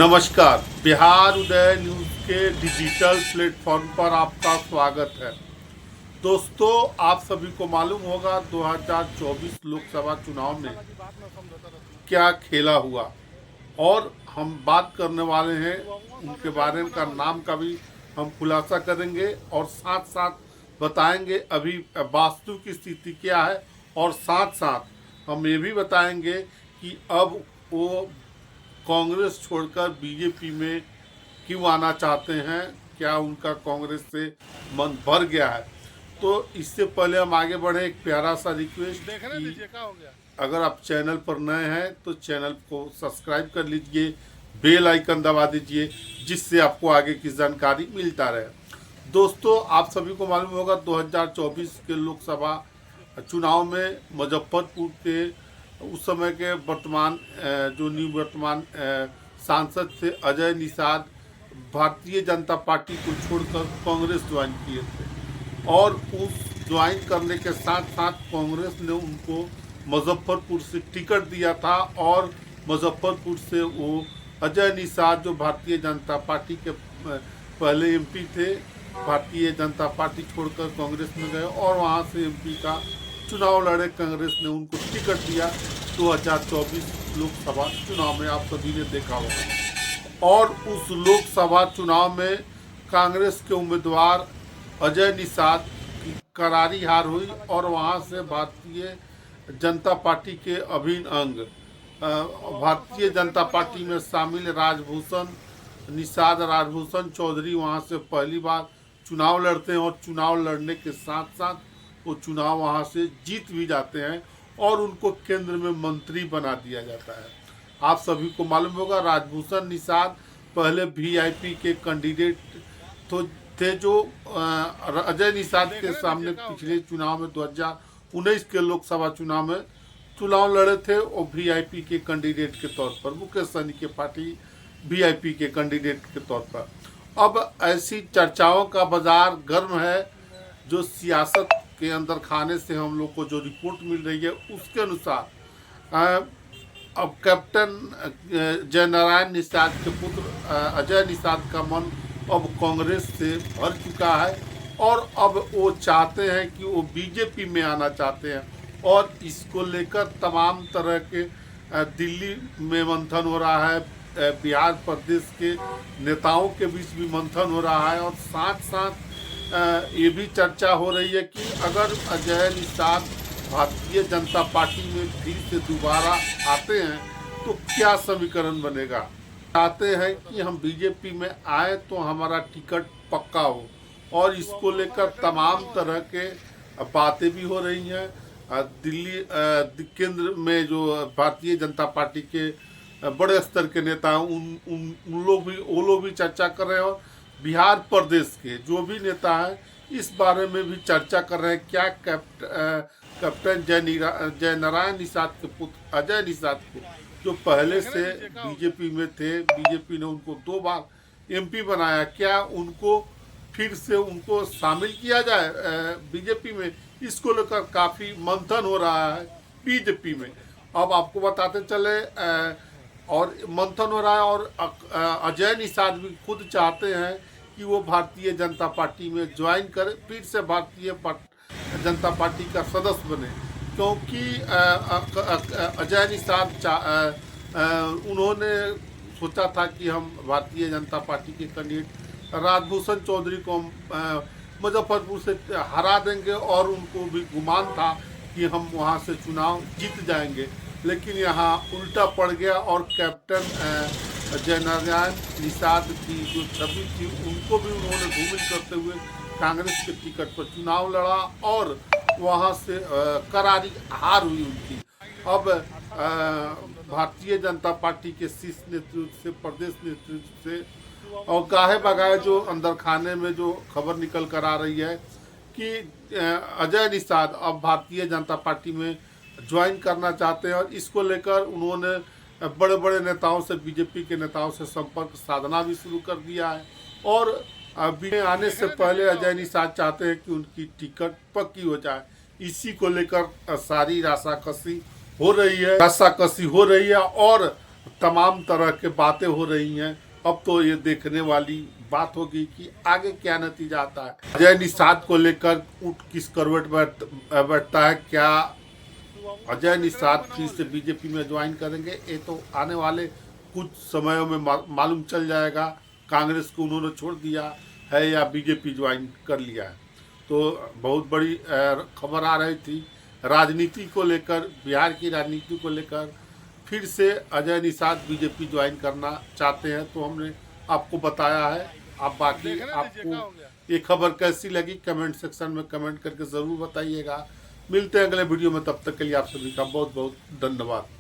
नमस्कार, बिहार उदय न्यूज़ के digital platform पर आपका स्वागत है। दोस्तों, आप सभी को मालूम होगा 2024 लोकसभा चुनाव में क्या खेला हुआ और हम बात करने वाले हैं उनके बारे में, का नाम का भी हम खुलासा करेंगे और साथ साथ बताएंगे अभी वास्तु की स्थिति क्या है और साथ साथ हम ये भी बताएंगे कि अब वो कांग्रेस छोड़कर बीजेपी में क्यों आना चाहते हैं, क्या उनका कांग्रेस से मन भर गया है। तो इससे पहले हम आगे बढ़े, एक प्यारा सा रिक्वेस्ट कि अगर आप चैनल पर नए हैं तो चैनल को सब्सक्राइब कर लीजिए, बेल आइकन दबा दीजिए, जिससे आपको आगे की जानकारी मिलता रहे। दोस्तों, आप सभी को मालूम होगा 2024 के लोकसभा चुनाव में मुजफ्फरपुर के उस समय के वर्तमान जो निवर्तमान सांसद थे अजय निषाद भारतीय जनता पार्टी को छोड़कर कांग्रेस ज्वाइन किए थे और उस ज्वाइन करने के साथ साथ कांग्रेस ने उनको मुजफ्फरपुर से टिकट दिया था और मुजफ्फरपुर से वो अजय निषाद जो भारतीय जनता पार्टी के पहले एमपी थे, भारतीय जनता पार्टी छोड़कर कांग्रेस में गए और वहाँ से एमपी का चुनाव लड़े। कांग्रेस ने उनको टिकट दिया 2024 लोकसभा चुनाव में, आप सभी ने देखा होगा। और उस लोकसभा चुनाव में कांग्रेस के उम्मीदवार अजय निषाद की करारी हार हुई और वहां से भारतीय जनता पार्टी के अभिन्न अंग भारतीय जनता पार्टी में शामिल राजभूषण चौधरी वहां से पहली बार चुनाव लड़ते हैं और चुनाव लड़ने के साथ साथ वो चुनाव वहां से जीत भी जाते हैं और उनको केंद्र में मंत्री बना दिया जाता है। आप सभी को मालूम होगा राजभूषण निषाद पहले वीआईपी के कैंडिडेट तो थे, जो अजय निषाद के सामने पिछले चुनाव में 2019 के लोकसभा चुनाव में चुनाव लड़े थे और वीआईपी के कैंडिडेट के तौर पर, मुकेश सहनी की पार्टी वीआईपी के कैंडिडेट के तौर पर। अब ऐसी चर्चाओं का बाजार गर्म है, जो सियासत के अंदर खाने से हम लोग को जो रिपोर्ट मिल रही है उसके अनुसार अब कैप्टन जयनारायण निषाद के पुत्र अजय निषाद का मन अब कांग्रेस से भर चुका है और अब वो चाहते हैं कि वो बीजेपी में आना चाहते हैं और इसको लेकर तमाम तरह के दिल्ली में मंथन हो रहा है, बिहार प्रदेश के नेताओं के बीच भी मंथन हो रहा है और साथ साथ ये भी चर्चा हो रही है कि अगर अजय निषाद भारतीय जनता पार्टी में फिर से दोबारा आते हैं तो क्या समीकरण बनेगा। चाहते हैं कि हम बीजेपी में आए तो हमारा टिकट पक्का हो और इसको लेकर तमाम तरह के बातें भी हो रही हैं। दिल्ली केंद्र में जो भारतीय जनता पार्टी के बड़े स्तर के नेता उन लोग भी चर्चा कर रहे हैं और बिहार प्रदेश के जो भी नेता हैं इस बारे में भी चर्चा कर रहे हैं। क्या कैप्टन जयनारायण निषाद के पुत्र अजय निषाद को, जो पहले से बीजेपी में थे, बीजेपी ने उनको 2 बार एमपी बनाया, क्या उनको फिर से उनको शामिल किया जाए बीजेपी में। इसको लेकर काफ़ी मंथन हो रहा है बीजेपी में। अब आपको बताते चले और मंथन हो रहा है और अजय निषाद भी खुद चाहते हैं कि वो भारतीय जनता पार्टी में ज्वाइन करे, फिर से भारतीय जनता पार्टी का सदस्य बने, क्योंकि अजय निषाद उन्होंने सोचा था कि हम भारतीय जनता पार्टी के कैंडिडेट राजभूषण चौधरी को मुजफ्फरपुर से हरा देंगे और उनको भी गुमान था कि हम वहां से चुनाव जीत जाएंगे, लेकिन यहाँ उल्टा पड़ गया और कैप्टन जयनारायण निषाद की जो छवि थी उनको भी उन्होंने धूमिल करते हुए कांग्रेस के टिकट पर चुनाव लड़ा और वहाँ से करारी हार हुई उनकी। अब भारतीय जनता पार्टी के शीर्ष नेतृत्व से, प्रदेश नेतृत्व से और गाहे बगाहे जो अंदर खाने में जो खबर निकल कर आ रही है कि अजय निषाद अब भारतीय जनता पार्टी में ज्वाइन करना चाहते हैं और इसको लेकर उन्होंने बड़े बड़े नेताओं से, बीजेपी के नेताओं से संपर्क साधना भी शुरू कर दिया है और अभी आने से पहले अजय निषाद चाहते हैं कि उनकी टिकट पक्की हो जाए। इसी को लेकर सारी रस्साकसी हो रही है और तमाम तरह के बातें हो रही हैं। अब तो ये देखने वाली बात होगी कि आगे क्या नतीजा आता है। अजय निषाद को लेकर किस करवट बैठता है, क्या अजय निषाद फिर से बीजेपी में ज्वाइन करेंगे, ये तो आने वाले कुछ समयों में मालूम चल जाएगा। कांग्रेस को उन्होंने छोड़ दिया है या बीजेपी ज्वाइन कर लिया है। तो बहुत बड़ी खबर आ रही थी राजनीति को लेकर, बिहार की राजनीति को लेकर। फिर से अजय निषाद बीजेपी ज्वाइन करना चाहते हैं, तो हमने आपको बताया है। आप बाकी आपको ये खबर कैसी लगी कमेंट सेक्शन में कमेंट करके ज़रूर बताइएगा। मिलते हैं अगले वीडियो में, तब तक के लिए आप सभी का बहुत बहुत धन्यवाद।